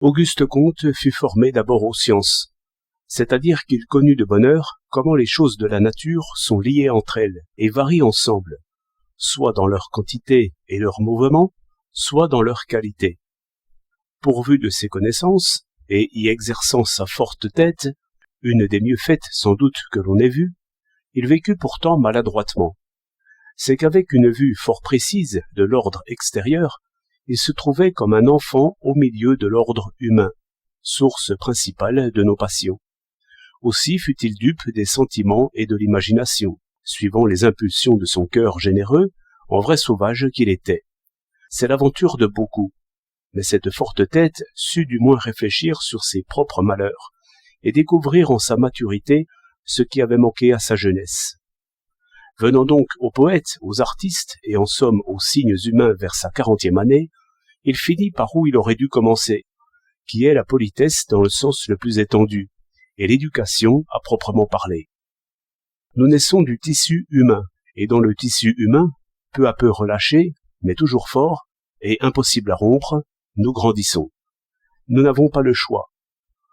Auguste Comte fut formé d'abord aux sciences, c'est-à-dire qu'il connut de bonne heure comment les choses de la nature sont liées entre elles et varient ensemble, soit dans leur quantité et leur mouvement, soit dans leur qualité. Pourvu de ces connaissances, et y exerçant sa forte tête, une des mieux faites sans doute que l'on ait vues, il vécut pourtant maladroitement. C'est qu'avec une vue fort précise de l'ordre extérieur, il se trouvait comme un enfant au milieu de l'ordre humain, source principale de nos passions. Aussi fut-il dupe des sentiments et de l'imagination, suivant les impulsions de son cœur généreux, en vrai sauvage qu'il était. C'est l'aventure de beaucoup, mais cette forte tête sut du moins réfléchir sur ses propres malheurs, et découvrir en sa maturité ce qui avait manqué à sa jeunesse. Venant donc aux poètes, aux artistes, et en somme aux signes humains vers sa 40e année, il finit par où il aurait dû commencer, qui est la politesse dans le sens le plus étendu, et l'éducation à proprement parler. Nous naissons du tissu humain, et dans le tissu humain, peu à peu relâché, mais toujours fort, et impossible à rompre, nous grandissons. Nous n'avons pas le choix.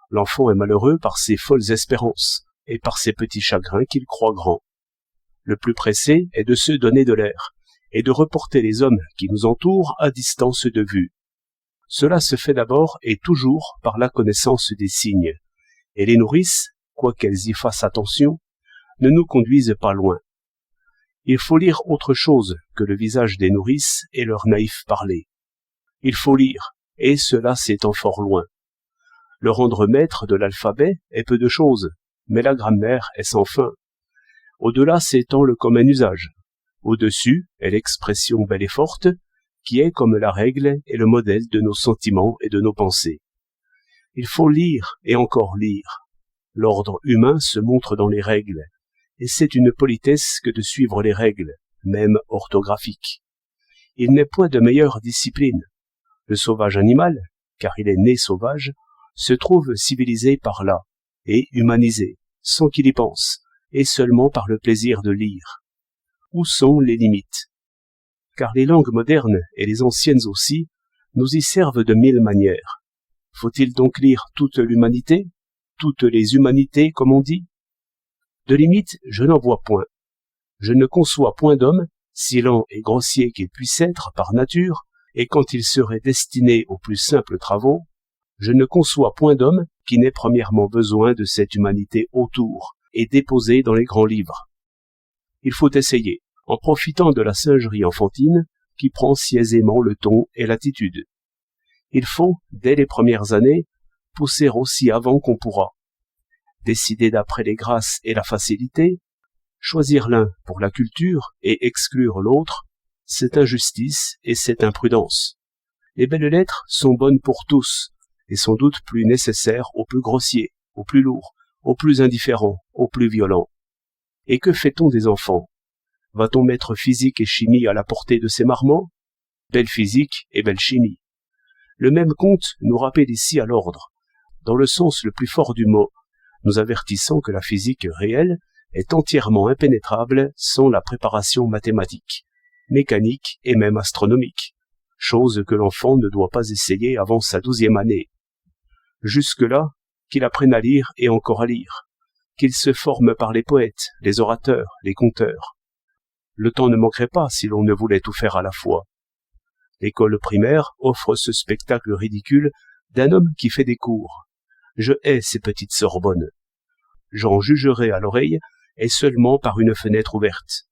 L'enfant est malheureux par ses folles espérances, et par ses petits chagrins qu'il croit grands. Le plus pressé est de se donner de l'air, et de reporter les hommes qui nous entourent à distance de vue. Cela se fait d'abord et toujours par la connaissance des signes, et les nourrices, quoiqu'elles y fassent attention, ne nous conduisent pas loin. Il faut lire autre chose que le visage des nourrices et leur naïf parler. Il faut lire, et cela s'étend fort loin. Le rendre maître de l'alphabet est peu de chose, mais la grammaire est sans fin. Au-delà s'étend le commun usage. Au-dessus est l'expression belle et forte, qui est comme la règle et le modèle de nos sentiments et de nos pensées. Il faut lire et encore lire. L'ordre humain se montre dans les règles, et c'est une politesse que de suivre les règles, même orthographiques. Il n'est point de meilleure discipline. Le sauvage animal, car il est né sauvage, se trouve civilisé par là, et humanisé, sans qu'il y pense, et seulement par le plaisir de lire. Où sont les limites? Car les langues modernes, et les anciennes aussi, nous y servent de 1000 manières. Faut-il donc lire toute l'humanité? Toutes les humanités, comme on dit? De limites, je n'en vois point. Je ne conçois point d'homme, si lent et grossier qu'il puisse être par nature, et quand il serait destiné aux plus simples travaux, je ne conçois point d'homme qui n'ait premièrement besoin de cette humanité autour, et déposée dans les grands livres. Il faut essayer, en profitant de la singerie enfantine, qui prend si aisément le ton et l'attitude. Il faut, dès les premières années, pousser aussi avant qu'on pourra. Décider d'après les grâces et la facilité, choisir l'un pour la culture et exclure l'autre, c'est injustice et c'est imprudence. Les belles lettres sont bonnes pour tous, et sans doute plus nécessaires aux plus grossiers, aux plus lourds, aux plus indifférents, aux plus violents. Et que fait-on des enfants? Va-t-on mettre physique et chimie à la portée de ces marmots? Belle physique et belle chimie. Le même Comte nous rappelle ici à l'ordre, dans le sens le plus fort du mot, nous avertissant que la physique réelle est entièrement impénétrable sans la préparation mathématique, mécanique et même astronomique, chose que l'enfant ne doit pas essayer avant sa 12e année. Jusque-là, qu'il apprenne à lire et encore à lire, qu'il se forme par les poètes, les orateurs, les conteurs. Le temps ne manquerait pas si l'on ne voulait tout faire à la fois. L'école primaire offre ce spectacle ridicule d'un homme qui fait des cours. Je hais ces petites Sorbonnes. J'en jugerai à l'oreille et seulement par une fenêtre ouverte.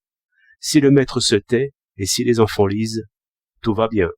Si le maître se tait et si les enfants lisent, tout va bien.